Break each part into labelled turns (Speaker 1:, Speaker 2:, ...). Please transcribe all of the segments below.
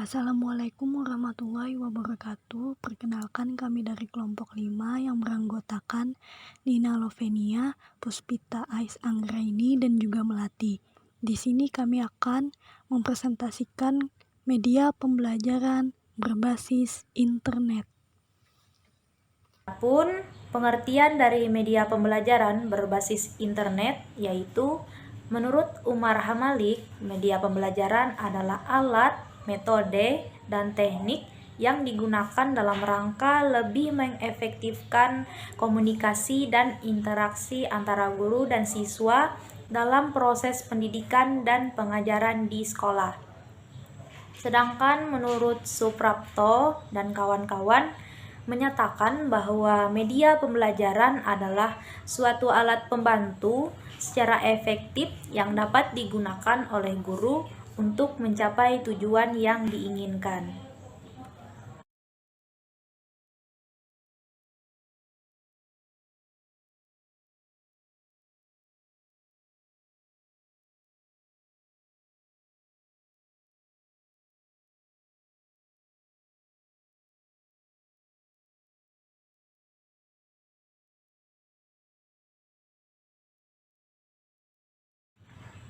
Speaker 1: Assalamualaikum warahmatullahi wabarakatuh. Perkenalkan kami dari kelompok 5 yang beranggotakan Nina Lovenia, Puspita Ais Anggraini, dan juga Melati. Di sini kami akan mempresentasikan media pembelajaran berbasis internet.
Speaker 2: Adapun pengertian dari media pembelajaran berbasis internet yaitu menurut Umar Hamalik, media pembelajaran adalah alat, metode, dan teknik yang digunakan dalam rangka lebih mengefektifkan komunikasi dan interaksi antara guru dan siswa dalam proses pendidikan dan pengajaran di sekolah. Sedangkan menurut Suprapto dan kawan-kawan menyatakan bahwa media pembelajaran adalah suatu alat pembantu secara efektif yang dapat digunakan oleh guru untuk mencapai tujuan yang diinginkan.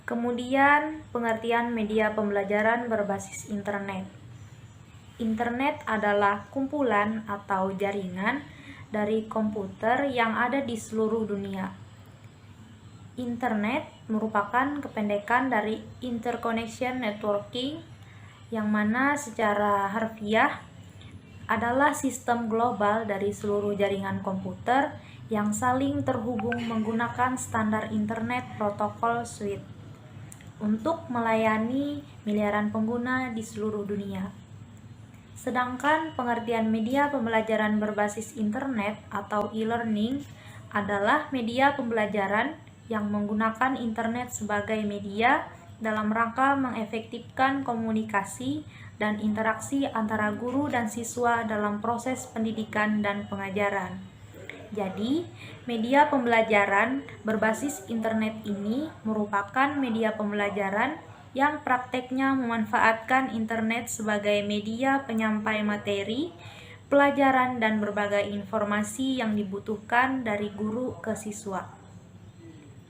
Speaker 2: Kemudian, pengertian media pembelajaran berbasis internet. Internet adalah kumpulan atau jaringan dari komputer yang ada di seluruh dunia. Internet merupakan kependekan dari Interconnection Networking, yang mana secara harfiah adalah sistem global dari seluruh jaringan komputer yang saling terhubung menggunakan standar internet protokol suite untuk melayani miliaran pengguna di seluruh dunia. Sedangkan pengertian media pembelajaran berbasis internet atau e-learning adalah media pembelajaran yang menggunakan internet sebagai media dalam rangka mengefektifkan komunikasi dan interaksi antara guru dan siswa dalam proses pendidikan dan pengajaran. Jadi, media pembelajaran berbasis internet ini merupakan media pembelajaran yang prakteknya memanfaatkan internet sebagai media penyampai materi, pelajaran, dan berbagai informasi yang dibutuhkan dari guru ke siswa.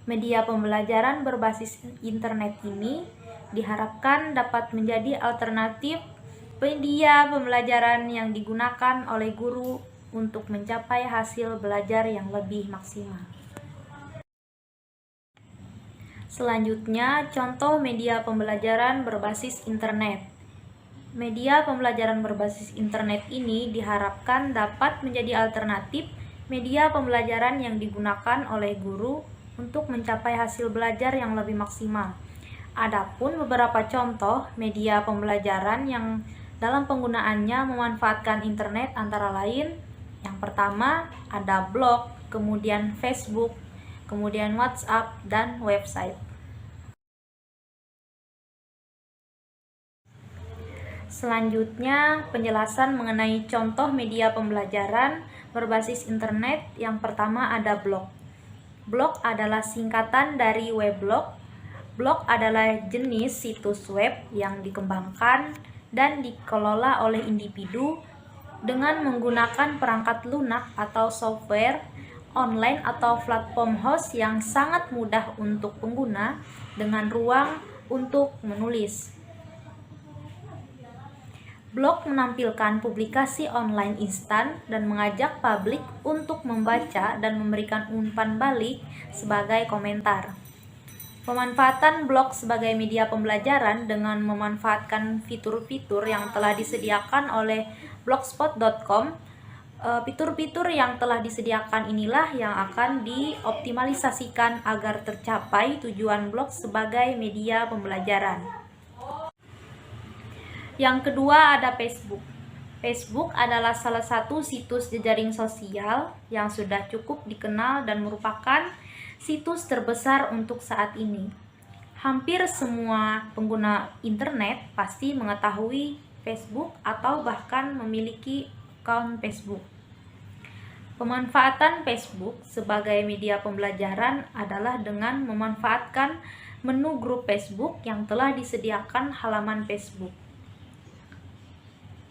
Speaker 2: Media pembelajaran berbasis internet ini diharapkan dapat menjadi alternatif media pembelajaran yang digunakan oleh guru untuk mencapai hasil belajar yang lebih maksimal. Selanjutnya, contoh media pembelajaran berbasis internet. Media pembelajaran berbasis internet ini diharapkan dapat menjadi alternatif media pembelajaran yang digunakan oleh guru untuk mencapai hasil belajar yang lebih maksimal. Adapun beberapa contoh media pembelajaran yang dalam penggunaannya memanfaatkan internet antara lain: yang pertama ada blog, kemudian Facebook, kemudian WhatsApp, dan website. Selanjutnya, penjelasan mengenai contoh media pembelajaran berbasis internet. Yang pertama ada blog. Blog adalah singkatan dari weblog. Blog adalah jenis situs web yang dikembangkan dan dikelola oleh individu dengan menggunakan perangkat lunak atau software online atau platform host yang sangat mudah untuk pengguna dengan ruang untuk menulis. Blog menampilkan publikasi online instan dan mengajak publik untuk membaca dan memberikan umpan balik sebagai komentar. Pemanfaatan blog sebagai media pembelajaran dengan memanfaatkan fitur-fitur yang telah disediakan oleh blogspot.com. Fitur-fitur yang telah disediakan inilah yang akan dioptimalisasikan agar tercapai tujuan blog sebagai media pembelajaran. Yang kedua ada Facebook. Facebook adalah salah satu situs jejaring sosial yang sudah cukup dikenal dan merupakan situs terbesar untuk saat ini. Hampir semua pengguna internet pasti mengetahui Facebook atau bahkan memiliki akun Facebook. Pemanfaatan Facebook sebagai media pembelajaran adalah dengan memanfaatkan menu grup Facebook yang telah disediakan halaman Facebook.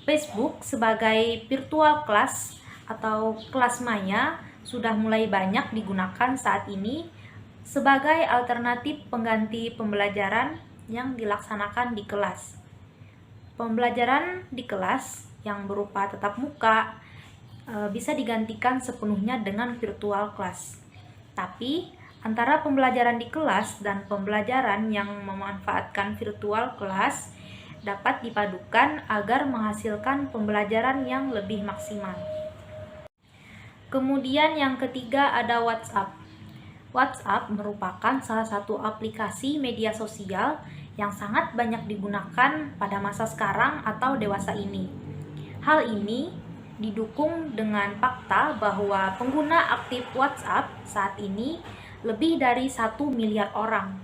Speaker 2: Facebook sebagai virtual class atau kelas maya sudah mulai banyak digunakan saat ini sebagai alternatif pengganti pembelajaran yang dilaksanakan di kelas. Pembelajaran di kelas yang berupa tatap muka bisa digantikan sepenuhnya dengan virtual class. Tapi antara pembelajaran di kelas dan pembelajaran yang memanfaatkan virtual class dapat dipadukan agar menghasilkan pembelajaran yang lebih maksimal. Kemudian yang ketiga ada WhatsApp. WhatsApp merupakan salah satu aplikasi media sosial yang sangat banyak digunakan pada masa sekarang atau dewasa ini. Hal ini didukung dengan fakta bahwa pengguna aktif WhatsApp saat ini lebih dari 1 miliar orang.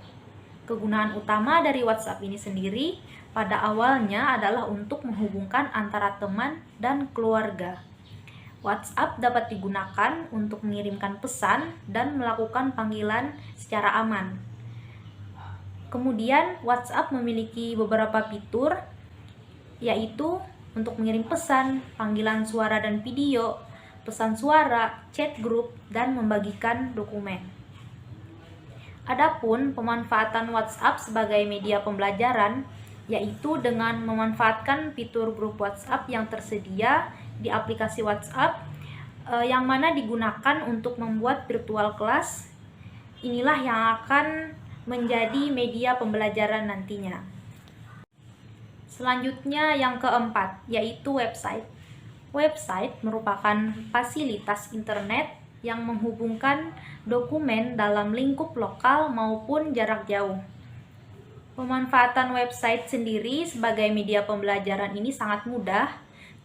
Speaker 2: Kegunaan utama dari WhatsApp ini sendiri pada awalnya adalah untuk menghubungkan antara teman dan keluarga. WhatsApp dapat digunakan untuk mengirimkan pesan dan melakukan panggilan secara aman. Kemudian WhatsApp memiliki beberapa fitur, yaitu untuk mengirim pesan, panggilan suara dan video, pesan suara, chat grup, dan membagikan dokumen. Adapun pemanfaatan WhatsApp sebagai media pembelajaran, yaitu dengan memanfaatkan fitur grup WhatsApp yang tersedia di aplikasi WhatsApp, yang mana digunakan untuk membuat virtual class. Inilah yang akan menjadi media pembelajaran nantinya. Selanjutnya yang keempat, yaitu website. Website merupakan fasilitas internet yang menghubungkan dokumen dalam lingkup lokal maupun jarak jauh. Pemanfaatan website sendiri sebagai media pembelajaran ini sangat mudah.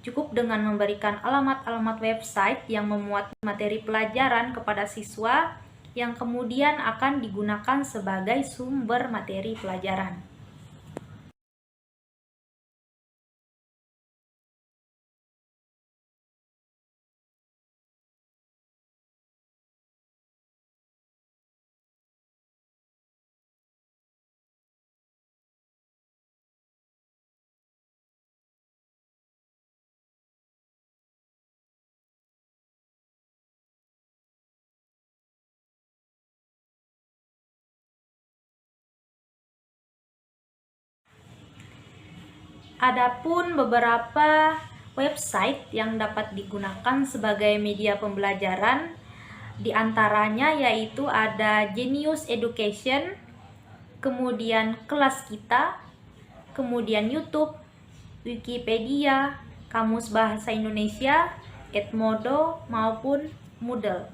Speaker 2: Cukup dengan memberikan alamat-alamat website yang memuat materi pelajaran kepada siswa yang kemudian akan digunakan sebagai sumber materi pelajaran. Adapun beberapa website yang dapat digunakan sebagai media pembelajaran, diantaranya yaitu ada Genius Education, kemudian Kelas Kita, kemudian YouTube, Wikipedia, Kamus Bahasa Indonesia, Edmodo, maupun Moodle.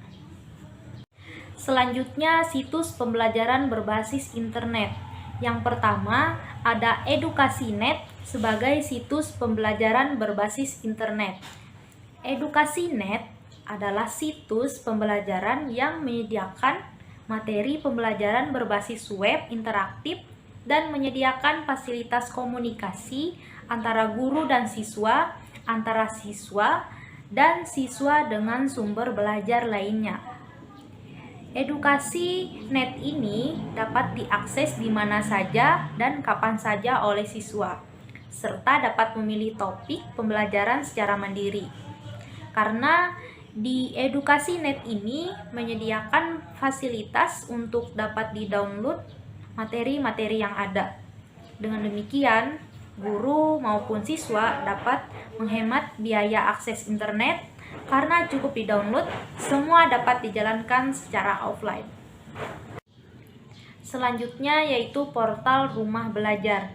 Speaker 2: Selanjutnya, situs pembelajaran berbasis internet. Yang pertama, ada Edukasi.net sebagai situs pembelajaran berbasis internet. Edukasi.net adalah situs pembelajaran yang menyediakan materi pembelajaran berbasis web interaktif dan menyediakan fasilitas komunikasi antara guru dan siswa, antara siswa dan siswa dengan sumber belajar lainnya. Edukasi.net ini dapat diakses di mana saja dan kapan saja oleh siswa, serta dapat memilih topik pembelajaran secara mandiri. Karena di Edukasi.net ini menyediakan fasilitas untuk dapat di-download materi-materi yang ada. Dengan demikian, guru maupun siswa dapat menghemat biaya akses internet karena cukup di-download, semua dapat dijalankan secara offline. Selanjutnya yaitu portal Rumah Belajar.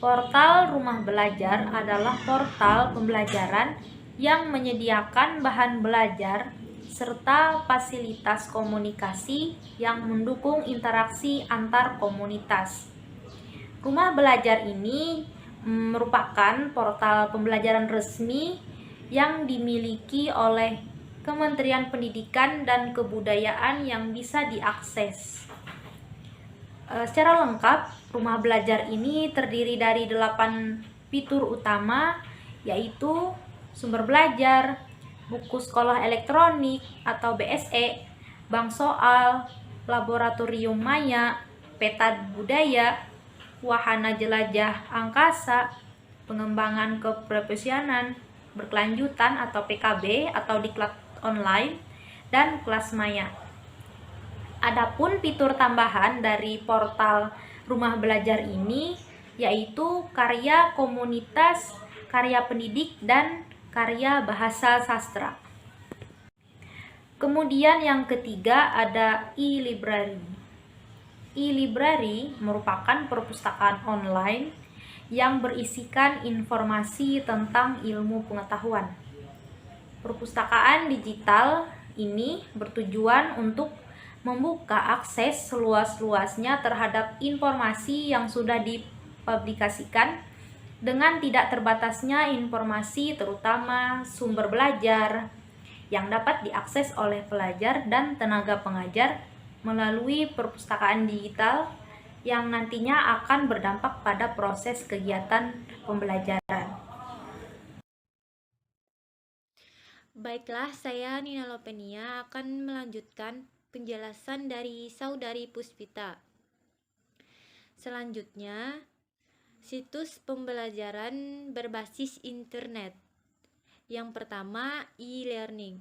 Speaker 2: Portal Rumah Belajar adalah portal pembelajaran yang menyediakan bahan belajar serta fasilitas komunikasi yang mendukung interaksi antar komunitas. Rumah Belajar ini merupakan portal pembelajaran resmi yang dimiliki oleh Kementerian Pendidikan dan Kebudayaan yang bisa diakses. Secara lengkap, Rumah Belajar ini terdiri dari 8 fitur utama, yaitu sumber belajar, buku sekolah elektronik atau BSE, bank soal, laboratorium maya, peta budaya, wahana jelajah angkasa, pengembangan keprofesionalan berkelanjutan atau PKB atau diklat online, dan kelas maya. Adapun fitur tambahan dari portal Rumah Belajar ini yaitu karya komunitas, karya pendidik, dan karya bahasa sastra. Kemudian yang ketiga ada e-library. E-library merupakan perpustakaan online yang berisikan informasi tentang ilmu pengetahuan. Perpustakaan digital ini bertujuan untuk membuka akses seluas-luasnya terhadap informasi yang sudah dipublikasikan dengan tidak terbatasnya informasi terutama sumber belajar yang dapat diakses oleh pelajar dan tenaga pengajar melalui perpustakaan digital yang nantinya akan berdampak pada proses kegiatan pembelajaran.
Speaker 3: Baiklah, saya Nina Lopenia akan melanjutkan penjelasan dari Saudari Puspita. Selanjutnya, situs pembelajaran berbasis internet. Yang pertama, e-learning.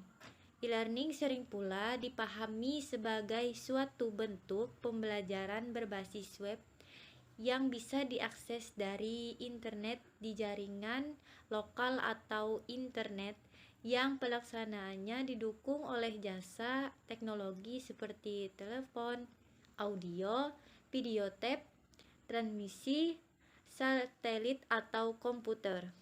Speaker 3: E-learning sering pula dipahami sebagai suatu bentuk pembelajaran berbasis web yang bisa diakses dari internet di jaringan lokal atau internet yang pelaksanaannya didukung oleh jasa teknologi seperti telepon, audio, video tape, transmisi, satelit atau komputer.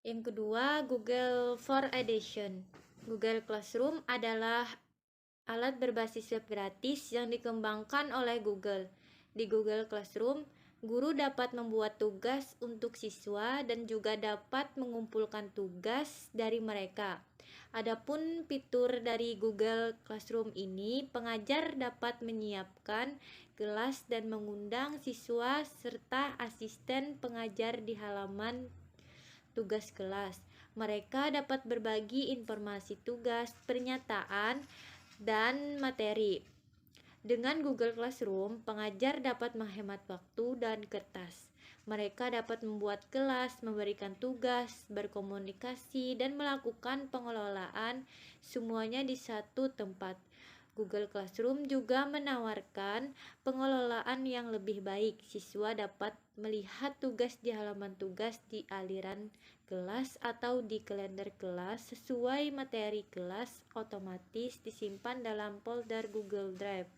Speaker 3: Yang kedua, Google for Education. Google Classroom adalah alat berbasis web gratis yang dikembangkan oleh Google. Di Google Classroom, guru dapat membuat tugas untuk siswa dan juga dapat mengumpulkan tugas dari mereka. Adapun fitur dari Google Classroom ini, pengajar dapat menyiapkan kelas dan mengundang siswa serta asisten pengajar di halaman tugas kelas. Mereka dapat berbagi informasi tugas, pernyataan, dan materi. Dengan Google Classroom, pengajar dapat menghemat waktu dan kertas. Mereka dapat membuat kelas, memberikan tugas, berkomunikasi, dan melakukan pengelolaan semuanya di satu tempat. Google Classroom juga menawarkan pengelolaan yang lebih baik. Siswa dapat melihat tugas di halaman tugas di aliran kelas atau di kalender kelas sesuai materi kelas, otomatis disimpan dalam folder Google Drive.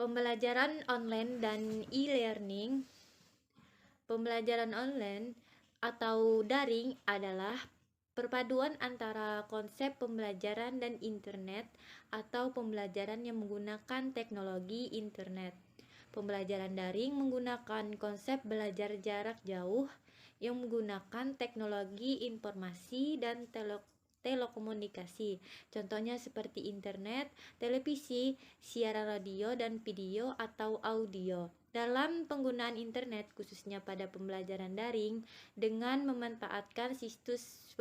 Speaker 3: Pembelajaran online dan e-learning. Pembelajaran online atau daring adalah perpaduan antara konsep pembelajaran dan internet atau pembelajaran yang menggunakan teknologi internet. Pembelajaran daring menggunakan konsep belajar jarak jauh yang menggunakan teknologi informasi dan telekomunikasi. Contohnya seperti internet, televisi, siaran radio dan video atau audio. Dalam penggunaan internet khususnya pada pembelajaran daring dengan memanfaatkan situs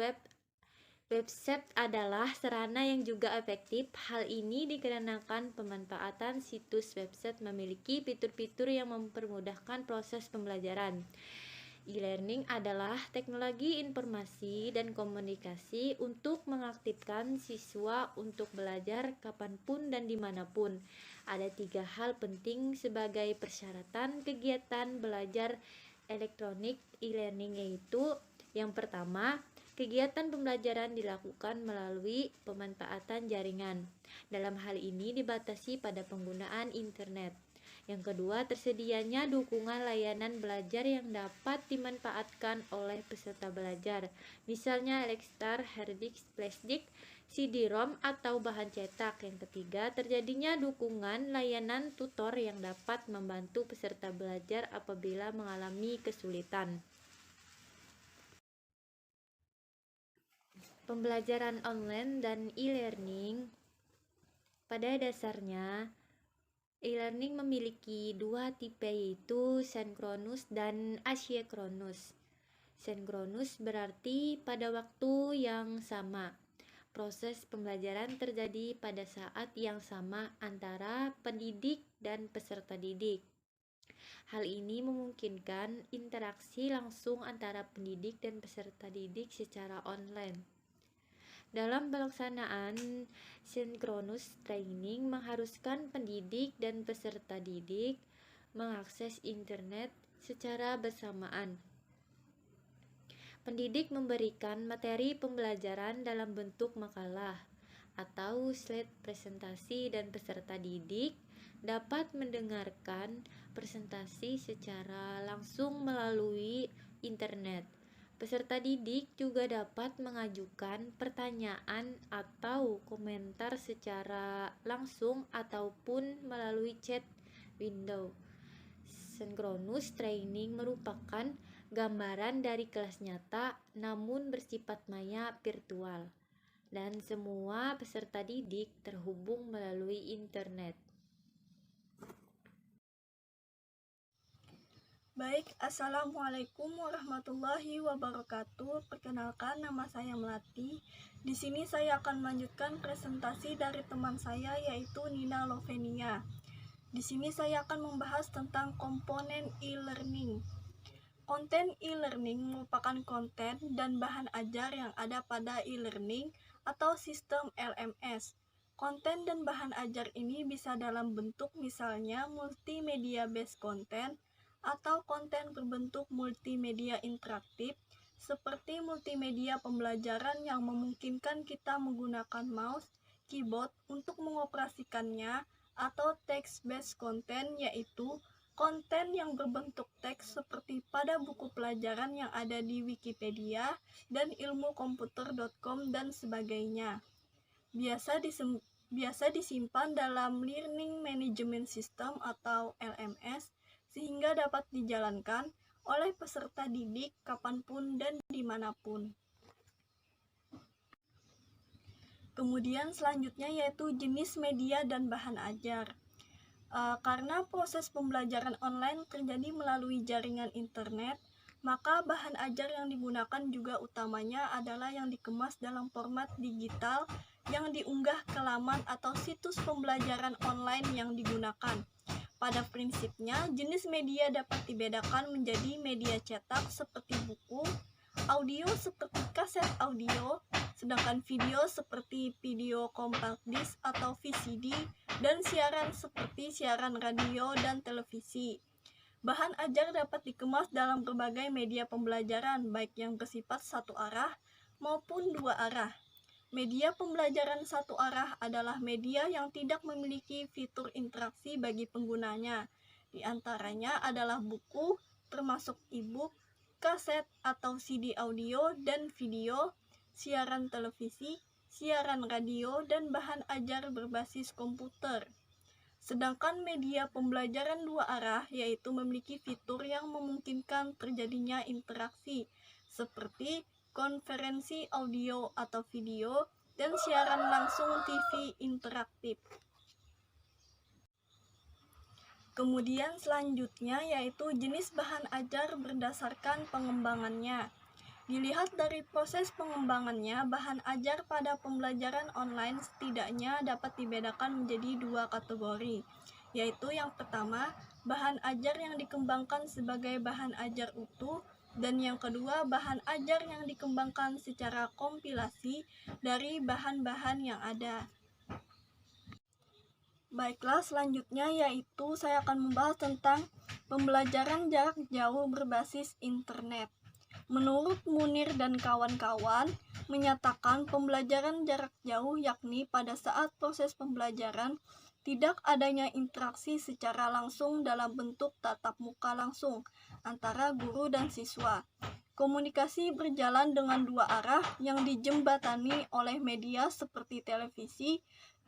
Speaker 3: website adalah sarana yang juga efektif. Hal ini dikarenakan pemanfaatan situs website memiliki fitur-fitur yang mempermudahkan proses pembelajaran. E-learning adalah teknologi informasi dan komunikasi untuk mengaktifkan siswa untuk belajar kapanpun dan dimanapun. Ada 3 hal penting sebagai persyaratan kegiatan belajar elektronik e-learning, yaitu yang pertama, kegiatan pembelajaran dilakukan melalui pemanfaatan jaringan. Dalam hal ini dibatasi pada penggunaan internet. Yang kedua, tersedianya dukungan layanan belajar yang dapat dimanfaatkan oleh peserta belajar, misalnya Elextar, Harddisk, Flashdisk, CD-ROM, atau bahan cetak. Yang ketiga, terjadinya dukungan layanan tutor yang dapat membantu peserta belajar apabila mengalami kesulitan. Pembelajaran online dan e-learning pada dasarnya E-learning memiliki dua tipe, yaitu sinkronus dan asinkronus. Sinkronus berarti pada waktu yang sama. Proses pembelajaran terjadi pada saat yang sama antara pendidik dan peserta didik. Hal ini memungkinkan interaksi langsung antara pendidik dan peserta didik secara online. Dalam pelaksanaan sinkronus training mengharuskan pendidik dan peserta didik mengakses internet secara bersamaan. Pendidik memberikan materi pembelajaran dalam bentuk makalah atau slide presentasi dan peserta didik dapat mendengarkan presentasi secara langsung melalui internet. Peserta didik juga dapat mengajukan pertanyaan atau komentar secara langsung ataupun melalui chat window. Sinkronus training merupakan gambaran dari kelas nyata namun bersifat maya virtual, dan semua peserta didik terhubung melalui internet.
Speaker 1: Baik, Assalamualaikum warahmatullahi wabarakatuh. Perkenalkan, nama saya Melati. Di sini saya akan melanjutkan presentasi dari teman saya, yaitu Nina Lovenia. Di sini saya akan membahas tentang komponen e-learning. Konten e-learning merupakan konten dan bahan ajar yang ada pada e-learning atau sistem LMS. Konten dan bahan ajar ini bisa dalam bentuk misalnya multimedia based content atau konten berbentuk multimedia interaktif seperti multimedia pembelajaran yang memungkinkan kita menggunakan mouse, keyboard untuk mengoperasikannya, atau text-based content, yaitu konten yang berbentuk teks seperti pada buku pelajaran yang ada di Wikipedia dan ilmukomputer.com dan sebagainya. Biasa disimpan dalam Learning Management System atau LMS sehingga dapat dijalankan oleh peserta didik kapanpun dan dimanapun. Kemudian selanjutnya yaitu jenis media dan bahan ajar. Karena proses pembelajaran online terjadi melalui jaringan internet, maka bahan ajar yang digunakan juga utamanya adalah yang dikemas dalam format digital yang diunggah ke laman atau situs pembelajaran online yang digunakan. Pada prinsipnya, jenis media dapat dibedakan menjadi media cetak seperti buku, audio seperti kaset audio, sedangkan video seperti video compact disc atau VCD, dan siaran seperti siaran radio dan televisi. Bahan ajar dapat dikemas dalam berbagai media pembelajaran, baik yang bersifat satu arah maupun dua arah. Media pembelajaran satu arah adalah media yang tidak memiliki fitur interaksi bagi penggunanya. Di antaranya adalah buku, termasuk e-book, kaset atau CD audio dan video, siaran televisi, siaran radio, dan bahan ajar berbasis komputer. Sedangkan media pembelajaran dua arah yaitu memiliki fitur yang memungkinkan terjadinya interaksi seperti konferensi audio atau video, dan siaran langsung TV interaktif. Kemudian selanjutnya yaitu jenis bahan ajar berdasarkan pengembangannya. Dilihat dari proses pengembangannya, bahan ajar pada pembelajaran online setidaknya dapat dibedakan menjadi dua kategori, yaitu yang pertama, bahan ajar yang dikembangkan sebagai bahan ajar utuh, dan yang kedua, bahan ajar yang dikembangkan secara kompilasi dari bahan-bahan yang ada. Baiklah, selanjutnya yaitu saya akan membahas tentang pembelajaran jarak jauh berbasis internet. Menurut Munir dan kawan-kawan, menyatakan pembelajaran jarak jauh yakni pada saat proses pembelajaran tidak adanya interaksi secara langsung dalam bentuk tatap muka langsung antara guru dan siswa. Komunikasi berjalan dengan dua arah yang dijembatani oleh media seperti televisi,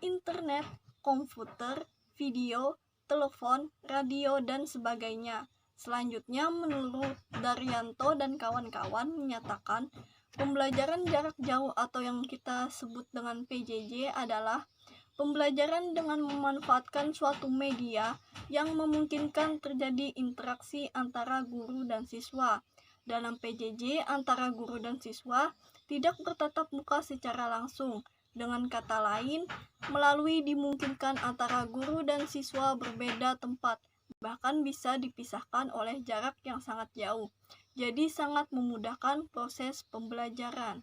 Speaker 1: internet, komputer, video, telepon, radio, dan sebagainya. Selanjutnya, menurut Daryanto dan kawan-kawan menyatakan pembelajaran jarak jauh atau yang kita sebut dengan PJJ adalah Pembelajaran dengan memanfaatkan suatu media yang memungkinkan terjadi interaksi antara guru dan siswa. Dalam PJJ, antara guru dan siswa tidak bertatap muka secara langsung. Dengan kata lain, melalui dimungkinkan antara guru dan siswa berbeda tempat, bahkan bisa dipisahkan oleh jarak yang sangat jauh. Jadi sangat memudahkan proses pembelajaran.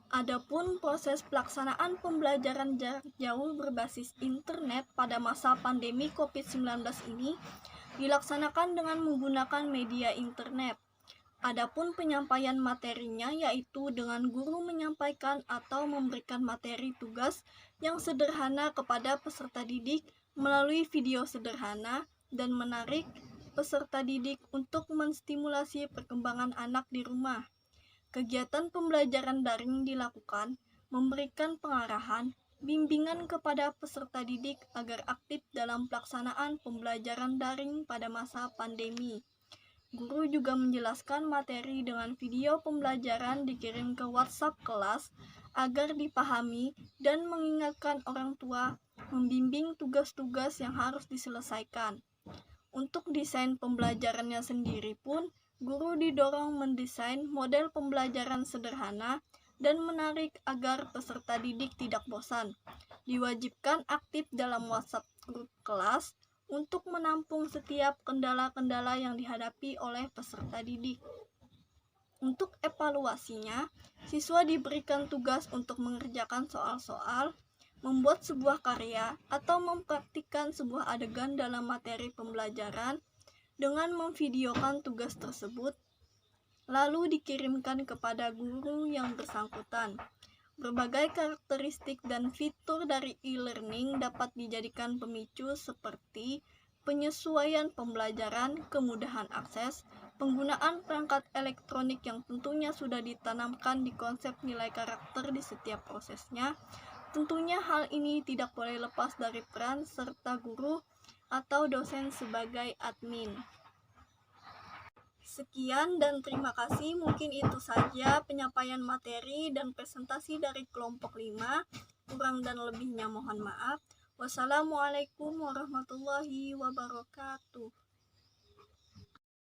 Speaker 1: Adapun proses pelaksanaan pembelajaran jarak jauh berbasis internet pada masa pandemi COVID-19 ini dilaksanakan dengan menggunakan media internet. Adapun penyampaian materinya yaitu dengan guru menyampaikan atau memberikan materi tugas yang sederhana kepada peserta didik melalui video sederhana dan menarik peserta didik untuk menstimulasi perkembangan anak di rumah. Kegiatan pembelajaran daring dilakukan memberikan pengarahan, bimbingan kepada peserta didik agar aktif dalam pelaksanaan pembelajaran daring pada masa pandemi. Guru juga menjelaskan materi dengan video pembelajaran dikirim ke WhatsApp kelas agar dipahami dan mengingatkan orang tua membimbing tugas-tugas yang harus diselesaikan. Untuk desain pembelajarannya sendiri pun, guru didorong mendesain model pembelajaran sederhana dan menarik agar peserta didik tidak bosan. Diwajibkan aktif dalam WhatsApp grup kelas untuk menampung setiap kendala-kendala yang dihadapi oleh peserta didik. Untuk evaluasinya, siswa diberikan tugas untuk mengerjakan soal-soal, membuat sebuah karya, atau mempraktikkan sebuah adegan dalam materi pembelajaran dengan memvideokan tugas tersebut, lalu dikirimkan kepada guru yang bersangkutan. Berbagai karakteristik dan fitur dari e-learning dapat dijadikan pemicu seperti penyesuaian pembelajaran, kemudahan akses, penggunaan perangkat elektronik yang tentunya sudah ditanamkan di konsep nilai karakter di setiap prosesnya. Tentunya hal ini tidak boleh lepas dari peran serta guru atau dosen sebagai admin. Sekian dan terima kasih. Mungkin itu saja penyampaian materi dan presentasi dari kelompok 5. Kurang dan lebihnya mohon maaf. Wassalamualaikum warahmatullahi wabarakatuh.